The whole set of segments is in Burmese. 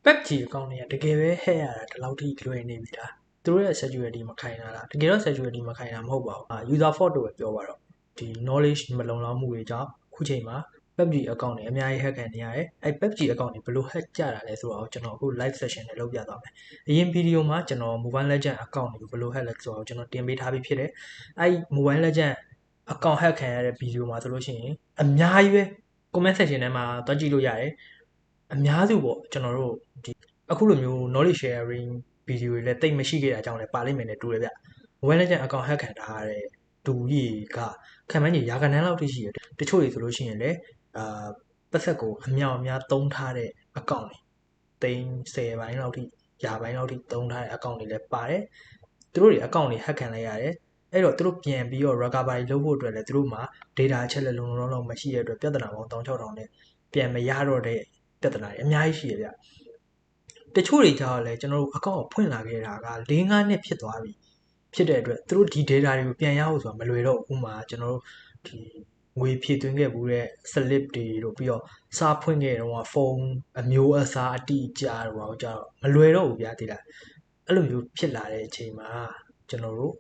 PUBG အကောင့်တွေကတကယ်ပဲ hack ရတာဒီလောက်ထိလွယ်နေပြီလားသူတို့ရဲ့ security မခိုင်တာလားတကယ်တော့ security မခိုင်တာမဟုတ်ပါဘူး user fault တို့ပဲပြောပါတော့ဒီ knowledge မလုံလောက်မှုတွေကြောင့်အခုချိန်မှာ PUBG အကောင့်တွေအများကြီး hack ခံနေရတယ်အဲ PUBG အကောင့်တွေဘယ်လို hack ကြတာလဲဆိုတော့ကျွန်တော်အခု live session နဲ့လုပ်ပြသွားမယ်အရင် video မှာကျွန်တော် Mobile Legend အကောင့်တွေကိုဘယ်လို hack လဲဆိုတော့ကျွန်တော်တင်ပေးထားပြီးဖြစ်တယ်အဲ Mobile Legend အကောင့် hack ခံရတဲ့ video မှာဆိုလို့ရှိရင်အများကြီးပဲ comment section ထဲမှာတွားကြည့်လို့ရတယ်အများစုပေါ့ကျွန်တော်တို့ဒီအခုလိုမျိုး knowledge sharing video တွေလည်းတိတ်မရှိခဲ့တာကြောင့်လည်းပါလိမ့်မယ်နဲ့တူတယ်ဗျ Mobile Legend account hack ခံထားရတဲ့တူကြီးကခံမှန်းကြီးရာခိုင်နှန်းလောက်ထိရှိတယ်တချို့တွေဆိုလို့ရှိရင်လည်းပတ်သက်ကိုအမြောက်အများသုံးထားတဲ့ account တွေသိန်း10ပိုင်းလောက်ထိရာပိုင်းလောက်ထိသုံးထားတဲ့ account တွေလည်းပါတယ်သူတို့တွေ account တွေ hack ခံလိုက်ရတယ်အဲ့တော့သူတို့ပြန်ပြီးတော့ recovery လုပ်ဖို့အတွက်လည်းသူတို့မှာ data အချက်လက်လုံလုံလောက်မရှိတဲ့အတွက်ပြဿနာပေါင်း16000နဲ့ပြန်မရတော့တဲ့ပြဿနာတွေအများကြီးရှိရဗျတချို့တွေကြောက်လဲကျွန်တော်တို့ account ကိုဖွင့်လာခဲ့တာက4-5နှစ်ဖြစ်သွားပြီဖြစ်တဲ့အတွက်သူတို့ဒီ data တွေကိုပြန်ရဖို့ဆိုတာမလွယ်တော့ဘူးဥမာကျွန်တော်တို့ဒီငွေဖြည့်သွင်းခဲ့ဘူးတဲ့ slip တွေတို့ပြီးတော့စာဖွင့်ခဲ့တော့ဖုန်းအမျိုးအစားအတိအကျတော့ကြောက်မလွယ်တော့ဘူးဗျာဒီလားအဲ့လိုမျိုးဖြစ်လာတဲ့အချိန်မှာကျွန်တော်တို့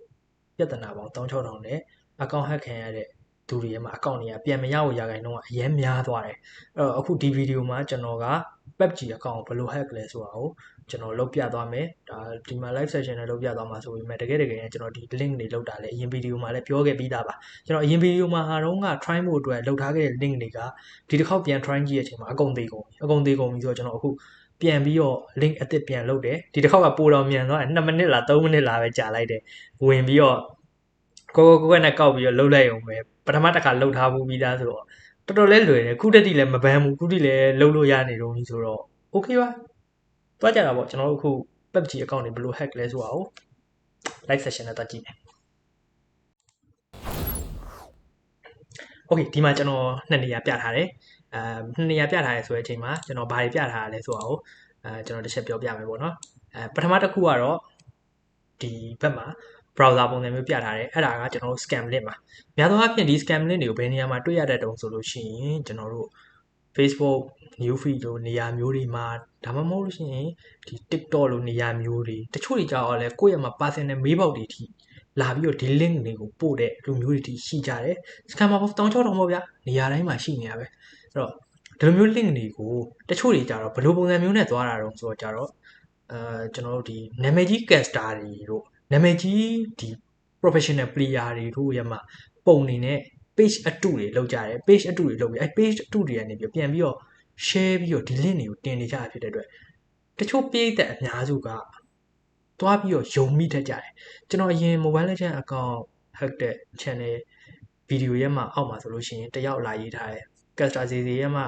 ပြဿနာပေါင်း16000နဲ့ account hack ခံရတဲ့သူတွေရဲ့မှာ account တွေကပြန်မရဖို့ရာခိုင်နှုန်းကအရင်များသွားတယ်အဲ့တော့အခုဒီ video မှာကျွန်တော်က PUBG account ကိုဘယ်လို hack လဲဆိုတာကိုကျွန်တော်လုပ်ပြသွားမယ်ဒါဒီမှာ live session နဲ့လုပ်ပြသွားမှာဆိုပေမဲ့တကယ်ကျွန်တော်ဒီ link တွေလောက်တာလဲအရင် video မှာလည်းပြောခဲ့ပြီးသားပါကျွန်တော်အရင် video မှာဟာတော့က try ဖို့အတွက်လောက်ထားခဲ့တဲ့ link တွေကဒီတစ်ခေါက်ပြန် try ကြည့်တဲ့အချိန်မှာအကုန်သေးကုန်ပြီဆိုတော့ကျွန်တော်အခုပြန်ပြီးတော့ link အသစ်ပြန်လုပ်တယ်ဒီတစ်ခေါက်ကပိုတော့မြန်သွားတယ်2မိနစ်လား3မိနစ်လားပဲကြာလိုက်တယ်ဝင်ပြီးတော့ကိုနဲ့ကောက်ပြီးတော့လှုပ်လိုက်အောင်ပဲပထမတစ်ခါလှုပ်ထားမှုပြီးသားဆိုတော့တော်တော်လေးလွယ်တယ်ခုတက်တိလည်းမဘန်းဘူးခုတိလည်းလှုပ်လို့ရနေတော့ပြီဆိုတော့ okay ပါတွားကြတာပေါ့ကျွန်တော်တို့အခု PUBG account တွေဘယ်လို hack လဲဆိုတာကို live session နဲ့တွားကြည့်မယ် okay ဒီမှာကျွန်တော်နှစ်နေရာပြထားတယ်နှစ်နေရာပြထားရဲဆိုတဲ့အချိန်မှာကျွန်တော်ဘာတွေပြထားရလဲဆိုတာကိုကျွန်တော်တစ်ချက်ပြောပြမယ်ပေါ့နော်ပထမတစ်ခုကတော့ဒီဘက်မှာ browser ပုံစံမျိုးပြထားတယ်အဲ့ဒါကကျွန်တော်တို့ scam link ပါများသောအားဖြင့်ဒီ scam link တွေကိုဘယ်နေရာမှာတွေ့ရတတ်တုံးဆိုလို့ရှိရင်ကျွန်တော်တို့ Facebook new feed လိုနေရာမျိုးတွေမှာဒါမှမဟုတ်လို့ရှိရင်ဒီ TikTok လိုနေရာမျိုးတွေတချို့တွေကြောက်လဲကိုယ့်ရဲ့မှာ personal မေးပေါက်တွေထိလာပြီးတော့ဒီ link တွေကိုပို့တဲ့လူမျိုးတွေထိရှိကြတယ် scammer ပေါင်း16000ပေါ့ဗျာနေရာတိုင်းမှာရှိနေရပဲအဲ့တော့ဒီလိုမျိုး link တွေကိုတချို့တွေကြတော့ဘယ်လိုပုံစံမျိုးနဲ့သွားတာတုံးဆိုတော့ကြတော့ကျွန်တော်တို့ဒီနာမည်ကြီး caster တွေတို့နာမည်ကြီးဒီ professional player တွေတို့ရဲ့မှာပုံနေနဲ့ page အတုတွေလောက်ကြတယ် page အတုတွေလောက်ပြီးအဲ page အတုတွေကနေပြီးပြန်ပြီးတော့ share ပြီးတော့ဒီ link တွေကိုတင်နေကြတာဖြစ်တဲ့အတွက်တချို့ပြည်သက်အများစုကတွားပြီးတော့ယုံမိတတ်ကြတယ်ကျွန်တော်အရင် Mobile Legend account hack တဲ့ channel video ရဲ့မှာအောက်မှာဆိုလို့ရှိရင်တယောက်လာရေးထားတယ် caster စီစီရဲ့မှာ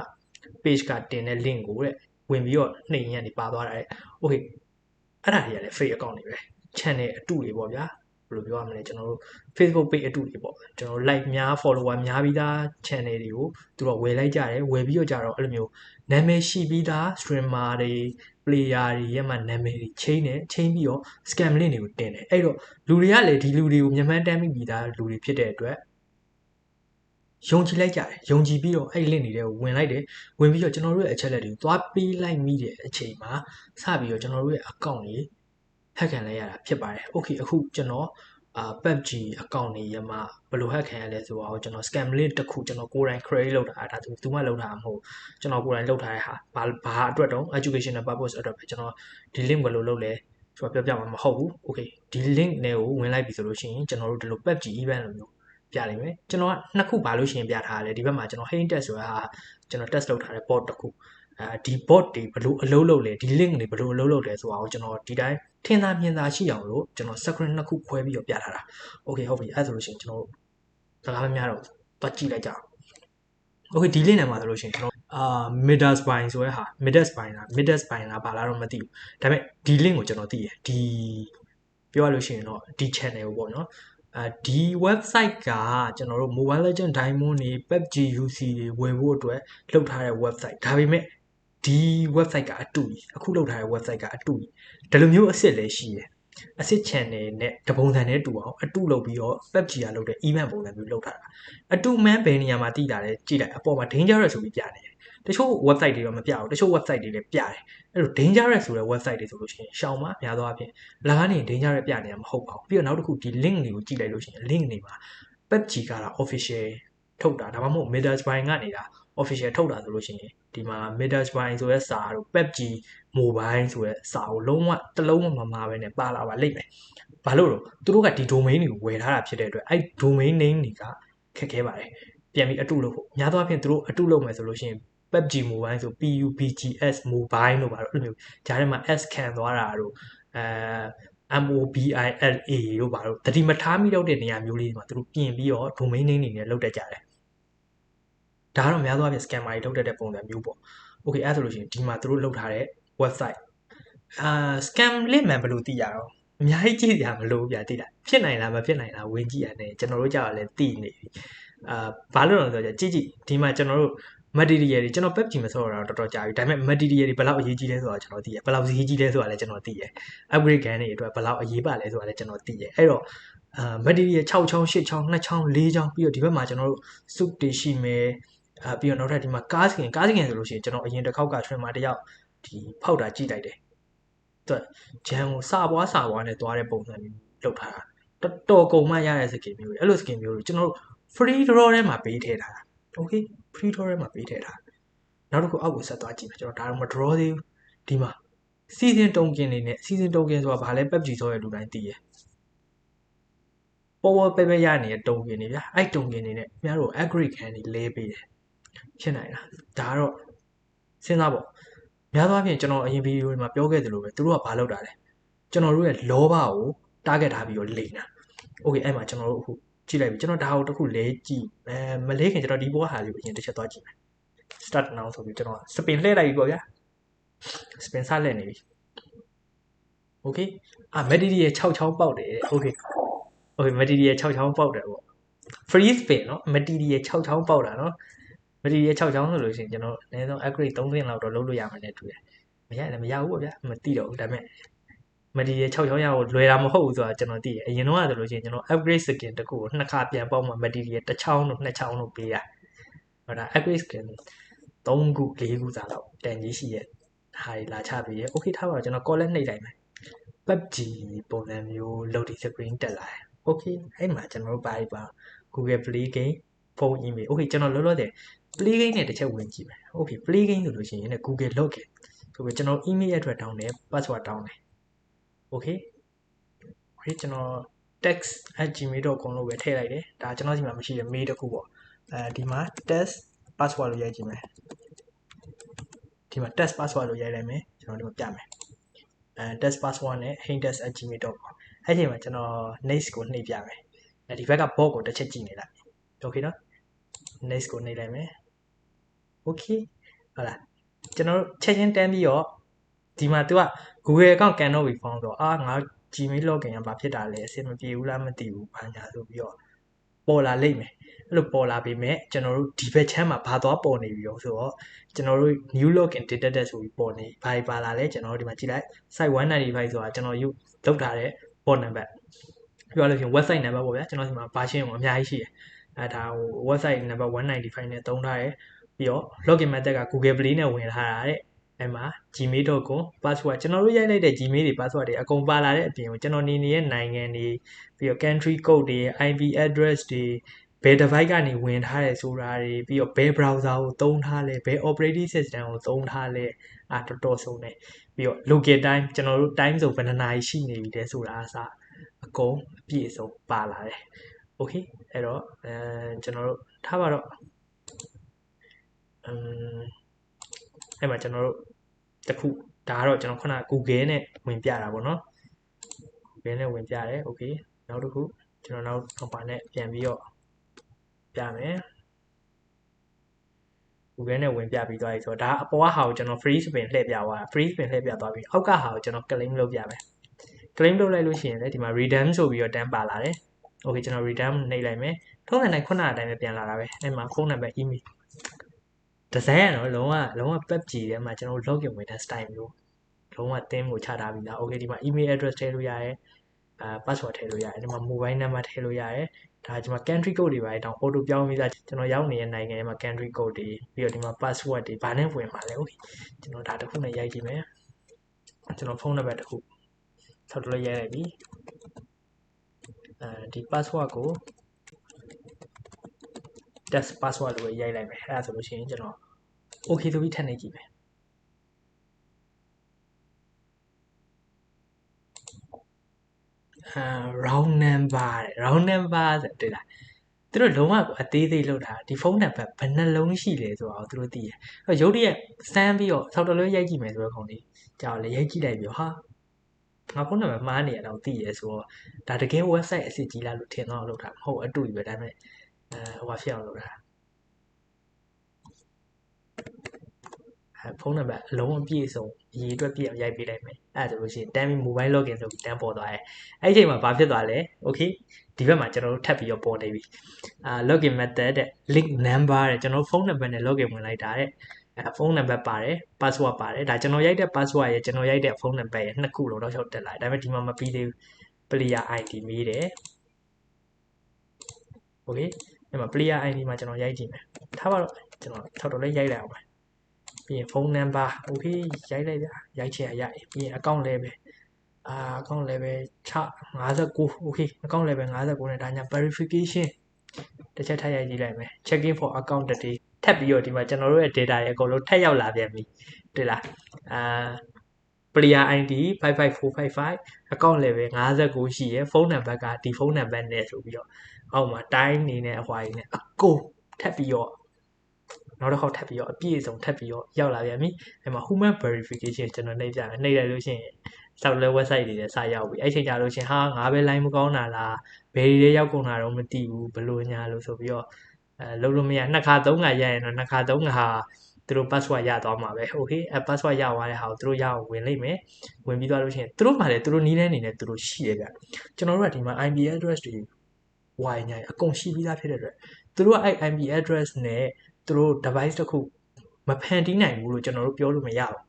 page ကတင်တဲ့ link ကိုတဲ့ဝင်ပြီးတော့နှိမ်ရန်နေပါသွားတာတဲ့ okay အဲ့ဒါတွေကလည်း fake account တွေပဲ channel အတုတွေပေါ့ဗျာဘယ်လိုပြောရမလဲကျွန်တော်တို့ Facebook page အတုတွေပေါ့ကျွန်တော် like များ follower များပြီးသား channel တွေကိုသူတို့ဝယ်လိုက်ကြတယ်ဝယ်ပြီးတော့ကြတော့အဲ့လိုမျိုးနာမည်ရှိပြီးသား streamer တွေ player တွေရဲ့မှာနာမည်တွေချိန်တယ်ချိန်ပြီးတော့ scam link တွေကိုတင်တယ်အဲ့တော့လူတွေကလည်းဒီလူတွေကိုမြန်မာတမ်းပြီးသားလူတွေဖြစ်တဲ့အတွက်ယုံကြည်လိုက်ကြတယ်ယုံကြည်ပြီးတော့အဲ့ link တွေကိုဝင်လိုက်တယ်ဝင်ပြီးတော့ကျွန်တော်တို့ရဲ့အချက်လက်တွေကိုသွားပေးလိုက်မိတဲ့အချိန်မှာစပြီးတော့ကျွန်တော်တို့ရဲ့ account တွေ hack ခံလိုက်ရတာဖြစ်ပါတယ် okay အခုကျွန်တော်PUBG account တွေရမှာဘယ်လို hack ခံရလဲဆိုတော့ကျွန်တော် scam link တစ်ခုကျွန်တော်ကိုယ်တိုင် create လုပ်တာဒါသူမှလုပ်တာမဟုတ်ကျွန်တော်ကိုယ်တိုင်လုပ်ထားတဲ့ဟာဘာအတွက်တော့ educational purpose အတွက်ပဲကျွန်တော်ဒီ link ဘယ်လိုလုပ်လဲဆိုတော့ပြောပြမှာမဟုတ်ဘူး okay ဒီ link နဲ့ကိုဝင်လိုက်ပြီဆိုလို့ရှိရင်ကျွန်တော်တို့ဒီလို PUBG event လိုမျိုးပြလိမ့်မယ်ကျွန်တော်ကနှစ်ခုပါလို့ရှိရင်ပြထားရတယ်ဒီဘက်မှာကျွန်တော် Hain test ဆိုတာကျွန်တော် test လုပ်ထားတဲ့ bot တစ်ခုဒီ bot တွေဘယ်လိုအလုပ်လုပ်လဲဒီ link တွေဘယ်လိုအလုပ်လုပ်လဲဆိုတာကိုကျွန်တော်ဒီတိုင်းထင်သာမြင်သာရှိအောင်လို့ကျွန်တော် screen နှစ်ခုခွဲပြီးတော့ပြထားတာ okay ဟုတ်ပြီအဲ့ဆိုလို့ရှိရင်ကျွန်တော်စကားမများတော့တွက်ကြည့်လိုက်ကြအောင် okay ဒီ link နဲ့မှာဆိုလို့ရှိရင်ကျွန်တော်Midas Spine ဆိုတဲ့ဟာ Midas Spine လားဘာလားတော့မသိဘူးဒါပေမဲ့ဒီ link ကိုကျွန်တော်သိတယ်ဒီပြောရလို့ရှိရင်တော့ဒီ channel ကိုပေါ့နော်ဒီ website ကကျွန်တော်တို့ Mobile Legend Diamond တွေ PUBG UC တွေဝယ်ဖို့အတွက်လုပ်ထားတဲ့ website ဒါပေမဲ့ဒီ website ကအတူကြီးအခုလုပ်ထားတဲ့ website ကအတူကြီးဒီလိုမျိုးအစ်စ်လည်းရှိတယ်အစ်စ် channel နဲ့တပုံစံနဲ့တူအောင်အတူလုပ်ပြီးတော့ PUBG ကလုပ်တဲ့ event ပုံစံမျိုးလုပ်ထားတာအတူမှန်းဘယ်နေရာမှာတည်တာလဲကြည့်လိုက်အပေါ်မှာ dangerous ဆိုပြီးပြနေတယ် တချို့ website တွေတော့မပြဘူးတချို့ website တွေလည်းပြတယ်အဲ့လို dangerous ဆိုတဲ့ website တွေဆိုလို့ရှိရင်ရှောင်ပါများသောအားဖြင့်လာကနေ dangerous ပြနေတာမဟုတ်ပါဘူးပြီးတော့နောက်တစ်ခုဒီ link တွေကိုကြည့်လိုက်လို့ရှိရင် link တွေမှာ PUBG ကတော့ official ထုတ်တာဒါမှမဟုတ် Middlesbrough ကနေဒါ official ထုတ်တာဆိုလို့ရှိရင်ဒီမှာ Middlesbrough ဆိုတဲ့စာတို့ PUBG mobile ဆိုတဲ့စာကိုလုံးဝတစ်လုံးမမှာပဲနဲ့ပါလာပါလိမ့်မယ်ဘာလို့လဲသူတို့ကဒီ domain တွေကိုဝယ်ထားတာဖြစ်တဲ့အတွက်အဲ့ domain name တွေကခက်ခဲပါတယ်ပြန်ပြီးအတုလုပ်ဖို့များသောအားဖြင့်သူတို့အတုလုပ်မယ်ဆိုလို့ရှိရင် PUBG mobile ဆို PUBGS mobile လို့ပါတော့အဲ့လိုမျိုးဂျားထဲမှာ S ခံသွားတာတို့MOBILA တို့ပါတော့တတိမထားမိတော့တဲ့နေရာမျိုးလေးမှာသူတို့ပြင်ပြီးတော့ domain name တွေနဲ့လုပ်တတ်ကြတယ်ဒါကတော့များသောအားဖြင့် scammer တွေလုပ်တတ်တဲ့ပုံစံမျိုးပေါ့ okay အဲ့ဆိုလို့ရှိရင်ဒီမှာသူတို့လုပ်ထားတဲ့ website scam လေးမှန်ဘယ်လိုသိရတော့အများကြီးကြည့်ကြမလို့ပြသိတာဖြစ်နိုင်လားမဖြစ်နိုင်လားဝင်ကြည့်ရတယ်ကျွန်တော်တို့ကြောက်လည်းသိနေပြီဘာလို့လဲဆိုတော့ကြည့်ဒီမှာကျွန်တော်တို့ material တွေကျွန်တော် PUBG မဆော့တော့တော်တော်ကြာပြီဒါပေမဲ့ material တွေဘယ်လောက်အရေးကြီးလဲဆိုတာကျွန်တော်သိရဘယ်လောက်ဈေးကြီးလဲဆိုတာလည်းကျွန်တော်သိရ upgrade gun တွေအတွက်ဘယ်လောက်အရေးပါလဲဆိုတာလည်းကျွန်တော်သိရအဲ့တော့material 6ချောင်း8ချောင်း2ချောင်း4ချောင်းပြီးတော့ဒီဘက်မှာကျွန်တော်တို့ suit တွေရှိမယ်ပြီးတော့နောက်ထပ်ဒီမှာကားစကင်ဆိုလို့ရှိရင်ကျွန်တော်အရင်တစ်ခေါက်က trimmer တယောက်ဒီဖောက်တာကြည့်လိုက်တယ်သူဂျန်ကိုစာပွားနဲ့သွားတဲ့ပုံစံမျိုးလုပ်ထားတာတော်ကုန်မှရတဲ့စကင်မျိုးတွေအဲ့လိုစကင်မျိုးတွေကျွန်တော်တို့ free draw ထဲမှာပေးထည့်ထားတာ okay free draw ထဲမှာပေးထည့်ထားနောက်တစ်ခုအောက်ကိုဆက်သွားကြည့်မယ်ကျွန်တော်ဒါတော့မ draw သေးဘူးဒီမှာ season token တွေနဲ့ season token ဆိုတာဘာလဲ PUBG ဆိုရလူတိုင်းသိရပေါ်ပဲရနေတဲ့ token တွေဗျာအဲ့ token တွေနဲ့ခင်ဗျားတို့ upgrade ခံတွေလဲပေးတယ်ဖြစ်နိုင်လားဒါကတော့စဉ်းစားပေါ့များသောအားဖြင့်ကျွန်တော်အရင်ဗီဒီယိုတွေမှာပြောခဲ့သလိုပဲသူတို့ကဘာလုပ်တာလဲကျွန်တော်တို့ရဲ့လောဘကို target ထားပြီးတော့လိမ့်တာ okay အဲ့မှာကျွန်တော်တို့အခုကြည့်လိုက်ပြီကျွန်တော်ဒါကိုတစ်ခုလဲကြည့်မလဲခင်ကျွန်တော်ဒီဘောဟာလေးကိုအရင်တစ်ချက်သွားကြည့်မယ် start now ဆိုပြီးကျွန်တော် spin လှည့်လိုက်ပြီပေါ့ဗျာ spin စလှည့်နေပြီ okay material 6ချောင်းပေါက်တယ် okay material 6ချောင်းပေါက်တယ်ပေါ့ free spin เนาะ material 6ချောင်းပေါက်တာเนาะ material 6ချောင်းဆိုလို့ရှိရင်ကျွန်တော်အနည်းဆုံး upgrade 3ဆင့်လောက်တော့လုပ်လို့ရမှာနဲ့တူတယ်မရလည်းမရဘူးပေါ့ဗျာမသိတော့ဘူးဒါပေမဲ့ material 6ချောင်းရဖို့လွယ်တာမဟုတ်ဘူးဆိုတာကျွန်တော်သိတယ်အရင်တော့ဆိုလို့ရှိရင်ကျွန်တော် upgrade skin တခုကိုနှစ်ခါပြန်ပေါက်မှ material တစ်ချောင်းတို့နှစ်ချောင်းတို့ပေးတာဟောဒါ upgrade skin 3ခု4ခုစားတော့တန်ကြီးရှိရဲ့ဟာတွေလာချပေးရဲ့ okay ထားပါတော့ကျွန်တော် call နဲ့နှိပ်လိုက်မယ် PUBG ပုံစံမျိုး loading screen တက်လာတယ် okay အဲ့မှာကျွန်တော်တို့ပါ Google Play Game phone email okay ကျွန်တော်လောလောဆယ် Play Game နဲ့တစ်ချက်ဝင်ကြည့်မယ် okay Play Game ဆိုလို့ရှိရင်လည်း Google login ဆိုပြီးကျွန်တော် email address တောင်းတယ် password တောင်းတယ် okay ကျွန်တော် text@gmail.com လို့ပဲထည့်လိုက်တယ်ဒါကျွန်တော်စီမှာမရှိတဲ့ mail တစ်ခုပေါ့ဒီမှာ test password လို့ရိုက်ကြည့်မယ်ဒီမှာ test password လို့ရိုက်လိုက်မယ်ကျွန်တော်ဒီမှာပြမယ်test password နဲ့ hintest@gmail.com အဲ့ဒီမှာကျွန်တော် next ကိုနှိပ်ပြမယ်ဒီဘက်က bot ကိုတစ်ချက်ကြည့်နေလိုက် okay နော် next ကိုနှိပ်လိုက်မယ် okay ဟုတ်လားကျွန်တော်ချက်ချင်းတန်းပြီးတော့ဒီမှာ तू က Google account cannot be found ဆိုတော့ငါ Gmail login ကဘာဖြစ်တာလဲအဆင်မပြေဘူးလားမသိဘူးဘာညာဆိုပြီးတော့ပေါ်လာလိမ့်မယ်အဲ့လိုပေါ်လာပေမဲ့ကျွန်တော်တို့ဒီဘက်ချမ်းမှာဘာသွားပေါ်နေပြီရောဆိုတော့ကျွန်တော်တို့ new login detected ဆိုပြီးပေါ်နေဘာပါလာလဲကျွန်တော်တို့ဒီမှာကြည့်လိုက် site 195ဆိုတာကျွန်တော်လုပ်ထားတဲ့ port number ပြောလို့ရှိရင် website number ပေါ့ဗျာကျွန်တော်ဒီမှာ version ကိုအများကြီးရှိတယ်ဒါဟို website number 195နဲ့သုံးထားတယ်ပြီးတော့ login method က Google Play နဲ့ဝင်ထားတာတဲ့အဲ့မှာ gmail.com password ကျွန်တော်တို့ရိုက်လိုက်တဲ့ gmail တွေ password တွေအကုန်ပါလာတဲ့အပြင်ကိုကျွန်တော်နေနေတဲ့နိုင်ငံတွေပြီးတော့ country code တွေ IP address တွေဘယ် device ကနေဝင်ထားတယ်ဆိုတာတွေပြီးတော့ဘယ် browser ကိုသုံးထားလဲဘယ် operating system ကိုသုံးထားလဲတော်တော်ဆုံးနေပြီးတော့ local time ကျွန်တော်တို့ time zone ဘယ်နှနာရီရှိနေပြီလဲဆိုတာအစအကုန်အပြည့်အစုံပါလာတယ် okay အဲ့တော့ကျွန်တော်တို့ထားပါတော့အဲ့မှာကျွန်တော်တို့တခုဒါကတော့ကျွန်တော်ခုန Google နဲ့ဝင်ပြတာပေါ့နော် Google နဲ့ဝင်ပြတယ် okay နောက်တစ်ခုကျွန်တော်နောက်ဘာနဲ့ပြန်ပြီးတော့ပြမယ် Google နဲ့ဝင်ပြပြီးသွားပြီဆိုတော့ဒါအပေါ်ကဟာကိုကျွန်တော် free spin လှည့်ပြသွားတာ free spin လှည့်ပြသွားပြီအောက်ကဟာကိုကျွန်တော် claim လုပ်ပြမယ် claim လုပ်လိုက်လို့ရှိရင်လည်းဒီမှာ redeem ဆိုပြီးတော့တန်းပါလာတယ် okay ကျွန်တော် redeem နှိပ်လိုက်မယ်ထုံးစံတိုင်းခုနအတိုင်းပဲပြန်လာတာပဲအဲ့မှာဖုန်းနံပါတ် email ဒီဇိုင်းကတော့လုံးဝ PUBG ထဲမှာကျွန်တော် login ဝင်တဲ့ style မျိုးလုံးဝ theme ကိုချထားပြီးသား okay ဒီမှာ email address ထည့်လို့ရတယ်password ထည့်လို့ရတယ်ဒီမှာ mobile number ထည့်လို့ရတယ် ဒါကျွန်တော် country code တွေပါတောင် auto ပြောင်းပြီးသားကျွန်တော်ရောက်နေတဲ့နိုင်ငံမှာ country code တွေပြီးတော့ဒီမှာ password တွေဘာနဲ့ဝင်ပါလဲ okay ကျွန်တော်ဒါတစ်ခုနဲ့ရိုက်ကြည့်မယ်ကျွန်တော်ဖုန်းနံပါတ်တစ်ခုဆောက်တလို့ရိုက်လိုက်ပြီဒီ password ကို test password လို့ရိုက်လိုက်မယ်အဲ့ဒါဆိုလို့ရှိရင်ကျွန်တော် okay ဆိုပြီးထပ်နေကြည့်မယ်round number တဲ့ round number ဆိုတွေ့လားသူတို့လုံးဝအသေးသေးလောက်တာဒီဖုန်းနံပါတ်ဘယ်နှလုံးရှိလဲဆိုတော့သူတို့သိတယ်အဲ့ရုပ်တရက်စမ်းပြီးတော့ဆောက်တလို့ရိုက်ကြည့်မယ်ဆိုတော့ခေါင်းလေးကြောက်လေရိုက်ကြည့်လိုက်ပြီးဟာငါဖုန်းနံပါတ်မှားနေရတော့သိရဲဆိုတော့ဒါတကယ် website အစ်စ်ကြီးလားလို့ထင်တော့လောက်တာမဟုတ်အတူကြီးပဲဒါပေမဲ့ဟိုဘာဖြစ်အောင်လုပ်တာဖုန်းနံပါတ်အလုံးအပြည့်စုံအရေးအတွက်ပြည့်အောင်ရိုက်ပေးလိုက်မယ်အဲ့ဒါဆိုလို့ရှိရင်တန်းပြီး mobile login ဆိုပြီးတန်းပေါ်သွားတယ်အဲ့ဒီအချိန်မှာဘာဖြစ်သွားလဲ okay ဒီဘက်မှာကျွန်တော်တို့ထပ်ပြီးတော့ပေါ်နေပြီlogin method တဲ့ link number တဲ့ကျွန်တော်ဖုန်းနံပါတ်နဲ့ login ဝင်လိုက်တာတဲ့ဖုန်းနံပါတ်ပါတယ် password ပါတယ်ဒါကျွန်တော်ရိုက်တဲ့ password ရဲ့ကျွန်တော်ရိုက်တဲ့ဖုန်းနံပါတ်ရဲ့နှစ်ခုလုံးတော့ချုပ်တက်လာတယ်ဒါပေမဲ့ဒီမှာမပြီးသေးဘူး player ID မေးတယ် okay အဲ့မှာ player ID မှာကျွန်တော်ရိုက်ကြည့်မယ်ထားပါတော့ကျွန်တော်ထောက်တော့လေးရိုက်လိုက်အောင်ပါပြီးရင်ဖုန်းနံပါတ် okay ရိုက်လိုက်ဗျာရိုက်ချင်ရိုက်ပြီးရင် account level account level 59 okay account level 59နဲ့ဒါညာ verification တစ်ချက်ထပ်ရိုက်ကြည့်လိုက်မယ် checking for account detail ထပ်ပြီးတော့ဒီမှာကျွန်တော်တို့ရဲ့ data တွေအကုန်လုံးထပ်ရောက်လာပြန်ပြီတွေ့လားplayer ID 55455 account level 59ရှိရယ်ဖုန်းနံပါတ်ကဒီဖုန်းနံပါတ်နဲ့ဆိုပြီးတော့အောက်မှာတိုင်းနေနဲ့အဟွာကြီးနဲ့အကုန်ထပ်ပြီးတော့နောက်တစ်ခေါက်ထပ်ပြီးတော့အပြည့်အစုံထပ်ပြီးတော့ရောက်လာပြန်ပြီအဲ့မှာ human verification ကျွန်တော်နှိပ်ပြမယ်နှိပ်လိုက်လို့ရှိရင်ဆောက်လဲ website တွေလည်းစရောက်ပြီအဲ့ချိန်ကြလို့ရှိရင်ဟာငါပဲ line မကောင်းတာလားဘယ်တွေရောက်ကုန်တာတော့မသိဘူးဘလို့ညာလို့ဆိုပြီးတော့လုံးလို့မရနှစ်ခါသုံးခါရရင်တော့နှစ်ခါသုံးခါသူတို့ password ရသွားမှာပဲ okay password ရသွားတဲ့ဟာကိုသူတို့ရအောင်ဝင်လိုက်မယ်ဝင်ပြီးသွားလို့ရှိရင်သူတို့မှလည်းသူတို့နီးတဲ့အနေနဲ့သူတို့ရှိရဗျကျွန်တော်တို့ကဒီမှာ IP address တွေဝိုင်းညာအကုန်ရှိပြီးသားဖြစ်တဲ့အတွက်သူတို့ကအဲ့ IP address နဲ့သူတို့ device တစ်ခုမဖန်တီးနိုင်ဘူးလို့ကျွန်တော်တို့ပြောလို့မရဘူး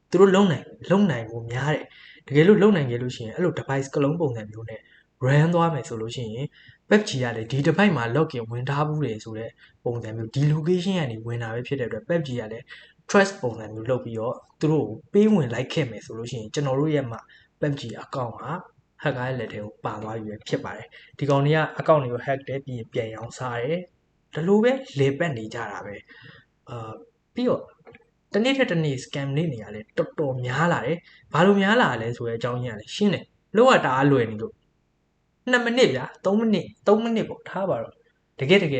သူတို့လုံနိုင်ဖို့များတယ်တကယ်လို့လုံနိုင်ကြလို့ရှိရင်အဲ့လို device ကလုံးပုံစံမျိုးနဲ့ run သွားမယ်ဆိုလို့ရှိရင် PUBG ကလည်းဒီ device မှာ login ဝင်ထားဘူးလေဆိုတဲ့ပုံစံမျိုးဒီ location ကနေဝင်တာပဲဖြစ်တဲ့အတွက် PUBG ကလည်း trust ပုံစံမျိုးလုပ်ပြီးတော့သူတို့ပေးဝင်လိုက်ခဲ့မယ်ဆိုလို့ရှိရင်ကျွန်တော်တို့ရဲ့မှာ PUBG account က hacker ရဲ့လက်ထဲကိုပါသွားပြီပဲဖြစ်ပါတယ်ဒီကောင်တွေက account တွေကို hack တယ်ပြီးရင်ပြန်ရောင်းစားတယ်ဒါလိုပဲလေပတ်နေကြတာပဲပြီးတော့တနေ့ထက်တနေ့ scam လေးနေရလဲတော်တော်များလာတယ်ဘာလို့များလာလဲဆိုတဲ့အကြောင်းရင်းကလည်းရှင်းတယ်လောကတအားလွယ်နေလို့2မိနစ်ဗျာ3မိနစ်ပေါ့ထားပါတော့တကယ်တမ်း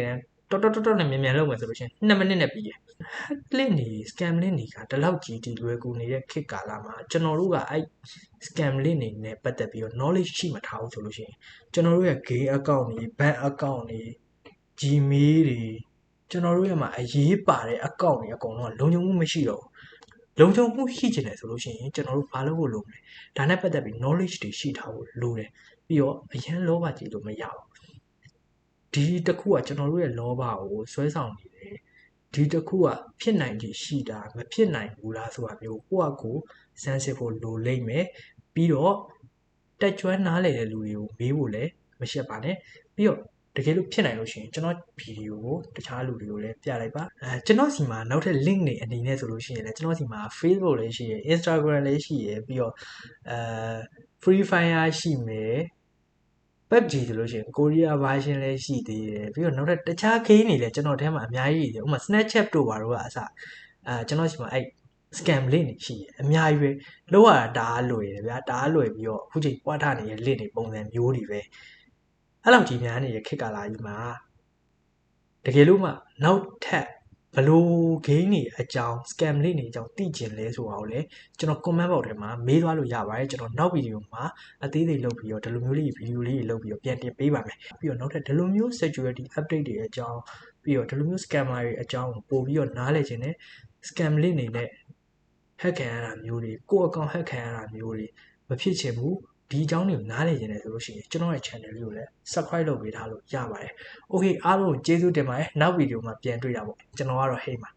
တော်နဲ့မြန်လုပ်မယ်ဆိုလို့ရှိရင်2မိနစ်နဲ့ပြီးရ link နေ scam link တွေကဒီလောက်ကြီးဒီလွယ်ကူနေတဲ့ခေတ်ကာလမှာကျွန်တော်တို့ကအဲ့ scam link တွေနဲ့ပတ်သက်ပြီးတော့ knowledge ရှိမှထားအောင်ဆိုလို့ရှိရင်ကျွန်တော်တို့ရဲ့ game account တွေ bank account တွေ Gmail တွေကျွန်တော်တို့ရဲ့မှာအရေးပါတဲ့ account တွေအကုန်လုံးကလုံခြုံမှုမရှိတော့ဘူးလုံခြုံမှုရှိချင်တယ်ဆိုလို့ရှိရင်ကျွန်တော်တို့ဘာလုပ်ဖို့လုပ်မလဲဒါနဲ့ပတ်သက်ပြီး knowledge တွေရှိထားဖို့လိုတယ်ပြီးတော့အရင်လောဘကြီးလို့မရဘူးဒီတစ်ခုကကျွန်တော်တို့ရဲ့လောဘကိုဆွဲဆောင်နေတယ်ဒီတစ်ခုကဖြစ်နိုင်ခြေရှိတာမဖြစ်နိုင်ဘူးလားဆိုတာမျိုးကိုယ့်အကိုစမ်းစစ်ဖို့လိုလိမ့်မယ်ပြီးတော့တက်ကြွနားလည်တဲ့လူတွေကိုမေးဖို့လည်းမရှက်ပါနဲ့ပြီးတော့တကယ်လို့ဖြစ်နိုင်လို့ရှိရင်ကျွန်တော်ဗီဒီယိုကိုတခြားလူတွေကိုလည်းပြလိုက်ပါကျွန်တော်စီမှာနောက်ထပ် link တွေအနေနဲ့ဆိုလို့ရှိရင်လည်းကျွန်တော်စီမှာ Facebook လည်းရှိရယ် Instagram လည်းရှိရယ်ပြီးတော့Free Fire ရှိမယ် PUBG ဆိုလို့ရှိရင် Korea version လည်းရှိသေးတယ်ပြီးတော့နောက်ထပ်တခြား game တွေလည်းကျွန်တော်ထဲမှာအများကြီးတယ်ဥပမာ Snapchat တို့ဘာတို့ကအစကျွန်တော်စီမှာအဲ့ scam link တွေရှိတယ်အများကြီးပဲလောက်ရတာဒါလွယ်တယ်ဗျာဒါလွယ်ပြီးတော့အခုချိန်ပွားထားနေတဲ့ link တွေပုံစံမျိုးတွေပဲအဲ့လောက်ကြီးများနေတဲ့ခေတ်ကာလကြီးမှာတကယ်လို့မှနောက်ထပ်ဘလို့ game တွေအကြောင်း scam link တွေအကြောင်းသိကျင်လဲဆိုတာကိုလည်းကျွန်တော် comment box ထဲမှာမေးသွားလို့ရပါတယ်ကျွန်တော်နောက်ဗီဒီယိုမှာအသေးစိတ်လုပ်ပြီးတော့ဒီလိုမျိုးလေးဗီဒီယိုလေးတွေလုပ်ပြီးတော့ပြန်တင်ပေးပါမယ်ပြီးတော့နောက်ထပ်ဒီလိုမျိုး security update တွေအကြောင်းပြီးတော့ဒီလိုမျိုး scammer တွေအကြောင်းပို့ပြီးတော့နားလည်ခြင်းနဲ့ scam link တွေနဲ့ hack ခံရတာမျိုးတွေကိုယ့် account hack ခံရတာမျိုးတွေမဖြစ်ချင်ဘူးဒီအကြောင်းတွေကိုနားလည်ခြင်းနဲ့ဆိုလို့ရှိရင်ကျွန်တော်ရဲ့ channel လေးကိုလည်း subscribe လုပ်ပေးထားလို့ရပါတယ် okay အားလုံးကျေးဇူးတင်ပါတယ်နောက်ဗီဒီယိုမှာပြန်တွေ့တာပေါ့ကျွန်တော်ကတော့ဟိတ်ပါ